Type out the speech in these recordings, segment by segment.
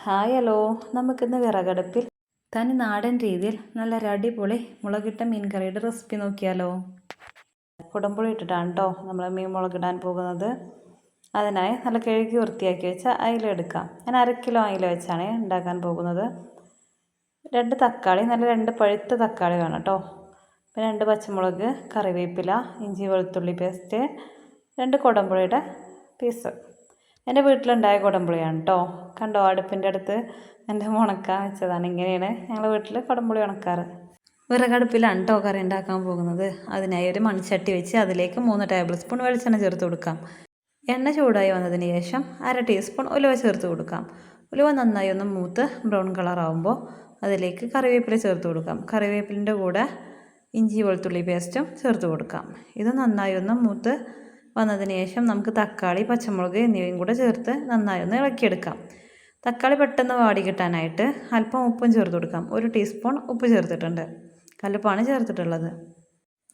Hi hello, നമുക്കിന്ന് വിറകടുപ്പിൽ തനി നാടൻ രീതിയിൽ നല്ല അടിപൊളി മുളകിട്ട മീൻ കറിയുടെ റെസിപ്പി നോക്കിയാലോ. കുടംപുളി ഇട്ടിട്ടാണ് കേട്ടോ നമ്മൾ മീൻ മുളകിടാൻ പോകുന്നത്. അതിനായി നല്ല കഴുകി വൃത്തിയാക്കി വെച്ച അയില എടുക്കാം. ഞാൻ 1/2 കിലോ അയില വെച്ചാണ് ഉണ്ടാക്കാൻ പോകുന്നത്. 2 തക്കാളി, നല്ല 2 പഴുത്ത തക്കാളി വേണം കേട്ടോ. പിന്നെ 2 പച്ചമുളക്, കറിവേപ്പില, ഇഞ്ചി വെളുത്തുള്ളി പേസ്റ്റ്, 2 കുടംപുളിയുടെ പീസ്. എൻ്റെ വീട്ടിലുണ്ടായ കുടംപുളിയാണ് കേട്ടോ. കണ്ടോ, അടുപ്പിൻ്റെ അടുത്ത് എൻ്റെ ഉണക്കാൻ വെച്ചതാണ്. ഇങ്ങനെയാണ് ഞങ്ങളുടെ വീട്ടിൽ കുടംപുളി ഉണക്കാറ്. വിറകടുപ്പിലാണ് കേട്ടോ കറി ഉണ്ടാക്കാൻ പോകുന്നത്. അതിനായി ഒരു മൺചട്ടി വെച്ച് അതിലേക്ക് 3 ടേബിൾ സ്പൂൺ വെളിച്ചെണ്ണ ചേർത്ത് കൊടുക്കാം. എണ്ണ ചൂടായി വന്നതിന് ശേഷം 1/2 ടീസ്പൂൺ ഉലുവ ചേർത്ത് കൊടുക്കാം. ഉലുവ നന്നായി ഒന്ന് മൂത്ത് ബ്രൗൺ കളറാകുമ്പോൾ അതിലേക്ക് കറിവേപ്പില ചേർത്ത് കൊടുക്കാം. കറിവേപ്പിലിൻ്റെ കൂടെ ഇഞ്ചി വെളുത്തുള്ളി പേസ്റ്റും ചേർത്ത് കൊടുക്കാം. ഇത് നന്നായി ഒന്ന് മൂത്ത് വന്നതിന് ശേഷം നമുക്ക് തക്കാളി, പച്ചമുളക് എന്നിവയും കൂടെ ചേർത്ത് നന്നായി ഒന്ന് ഇളക്കിയെടുക്കാം. തക്കാളി പെട്ടെന്ന് വാടി കിട്ടാനായിട്ട് അല്പം ഉപ്പും ചേർത്ത് കൊടുക്കാം. 1 ടീസ്പൂൺ ഉപ്പ് ചേർത്തിട്ടുണ്ട്. കല്ലുപ്പാണ് ചേർത്തിട്ടുള്ളത്.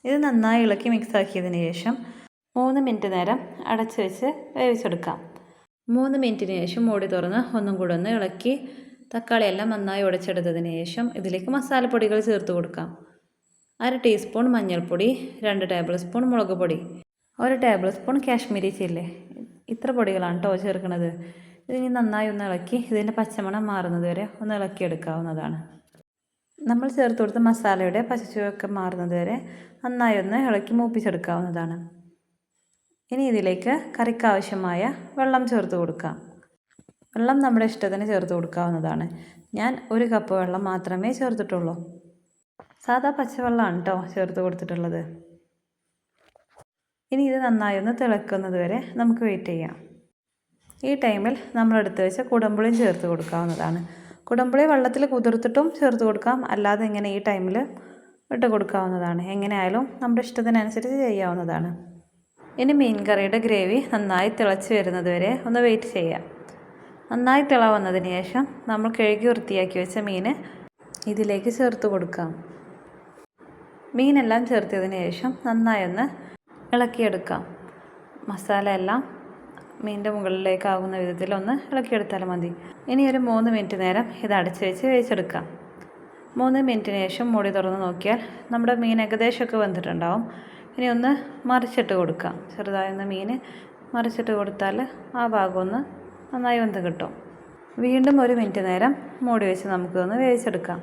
ഇത് നന്നായി ഇളക്കി മിക്സാക്കിയതിന് ശേഷം 3 മിനിറ്റ് നേരം അടച്ചു വെച്ച് വേവിച്ചെടുക്കാം. 3 മിനിറ്റിന് ശേഷം മൂടി തുറന്ന് ഒന്നും കൂടെ ഒന്ന് ഇളക്കി തക്കാളിയെല്ലാം നന്നായി ഉടച്ചെടുത്തതിന് ശേഷം ഇതിലേക്ക് മസാലപ്പൊടികൾ ചേർത്ത് കൊടുക്കാം. 1/2 ടീസ്പൂൺ മഞ്ഞൾപ്പൊടി, 2 ടേബിൾ സ്പൂൺ മുളക് പൊടി, 1 ടേബിൾ സ്പൂൺ കാശ്മീരി ചില്ലി. ഇത്ര പൊടികളാണ് കേട്ടോ ചേർക്കുന്നത്. ഇതിനി നന്നായി ഒന്ന് ഇളക്കി ഇതിൻ്റെ പച്ചമണം മാറുന്നത് വരെ ഒന്ന് ഇളക്കിയെടുക്കാവുന്നതാണ്. നമ്മൾ ചേർത്ത് കൊടുത്ത മസാലയുടെ പച്ചച്ചുവയൊക്കെ മാറുന്നത് വരെ നന്നായി ഒന്ന് ഇളക്കി മൂപ്പിച്ചെടുക്കാവുന്നതാണ്. ഇനി ഇതിലേക്ക് കറിക്കാവശ്യമായ വെള്ളം ചേർത്ത് കൊടുക്കാം. വെള്ളം നമ്മുടെ ഇഷ്ടത്തിന് ചേർത്ത് കൊടുക്കാവുന്നതാണ്. ഞാൻ 1 കപ്പ് വെള്ളം മാത്രമേ ചേർത്തിട്ടുള്ളൂ. സാധാ പച്ചവെള്ളമാണ് കേട്ടോ ചേർത്ത് കൊടുത്തിട്ടുള്ളത്. ഇനി ഇത് നന്നായി ഒന്ന് തിളക്കുന്നത് വരെ നമുക്ക് വെയിറ്റ് ചെയ്യാം. ഈ ടൈമിൽ നമ്മൾ എടുത്ത് വെച്ച കുടംപുളിയും ചേർത്ത് കൊടുക്കാവുന്നതാണ്. കുടംപുളി വെള്ളത്തിൽ കുതിർത്തിട്ടും ചേർത്ത് കൊടുക്കാം, അല്ലാതെ ഇങ്ങനെ ഈ ടൈമിൽ ഇട്ട് കൊടുക്കാവുന്നതാണ്. എങ്ങനെയായാലും നമ്മുടെ ഇഷ്ടത്തിനനുസരിച്ച് ചെയ്യാവുന്നതാണ്. ഇനി മീൻ കറിയുടെ ഗ്രേവി നന്നായി തിളച്ച് വരുന്നത് വരെ ഒന്ന് വെയിറ്റ് ചെയ്യാം. നന്നായി തിള വന്നതിന് ശേഷം നമ്മൾ കഴുകി വൃത്തിയാക്കി വെച്ച മീൻ ഇതിലേക്ക് ചേർത്ത് കൊടുക്കാം. മീനെല്ലാം ചേർത്തതിന് ശേഷം നന്നായി ഒന്ന് ഇളക്കിയെടുക്കാം. മസാല എല്ലാം മീനിൻ്റെ മുകളിലേക്കാകുന്ന വിധത്തിലൊന്ന് ഇളക്കിയെടുത്താലും മതി. ഇനി ഒരു 3 മിനിറ്റ് നേരം ഇത് അടച്ച് വെച്ച് വേവിച്ചെടുക്കാം. 3 മിനിറ്റിന് ശേഷം മൂടി തുറന്ന് നോക്കിയാൽ നമ്മുടെ മീൻ ഏകദേശമൊക്കെ വെന്തിട്ടുണ്ടാവും. ഇനി ഒന്ന് മറിച്ചിട്ട് കൊടുക്കാം. ചെറുതായി ഒന്ന് മീൻ മറിച്ചിട്ട് കൊടുത്താൽ ആ ഭാഗം ഒന്ന് നന്നായി വെന്ത് കിട്ടും. വീണ്ടും 1 മിനിറ്റ് നേരം മൂടി വെച്ച് നമുക്കൊന്ന് വേവിച്ചെടുക്കാം.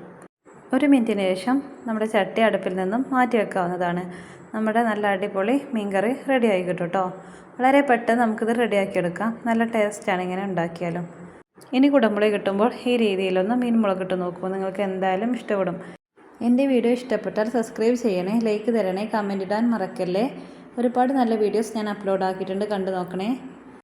1 മിനിറ്റിന് ശേഷം നമ്മുടെ ചട്ടി അടുപ്പിൽ നിന്നും മാറ്റി വെക്കാവുന്നതാണ്. നമ്മുടെ നല്ല അടിപൊളി മീൻ കറി റെഡിയായി കിട്ടും കേട്ടോ. വളരെ പെട്ടെന്ന് നമുക്കിത് റെഡിയാക്കിയെടുക്കാം. നല്ല ടേസ്റ്റാണ് ഇങ്ങനെ ഉണ്ടാക്കിയാലും. ഇനി കുടംപുളി കിട്ടുമ്പോൾ ഈ രീതിയിലൊന്ന് മീൻ മുളകിട്ട് നോക്കുമ്പോൾ നിങ്ങൾക്ക് എന്തായാലും ഇഷ്ടപ്പെടും. എൻ്റെ വീഡിയോ ഇഷ്ടപ്പെട്ടാൽ സബ്സ്ക്രൈബ് ചെയ്യണേ, ലൈക്ക് തരണേ, കമൻറ്റ് ഇടാൻ മറക്കല്ലേ. ഒരുപാട് നല്ല വീഡിയോസ് ഞാൻ അപ്ലോഡ് ആക്കിയിട്ടുണ്ട്, കണ്ടു നോക്കണേ.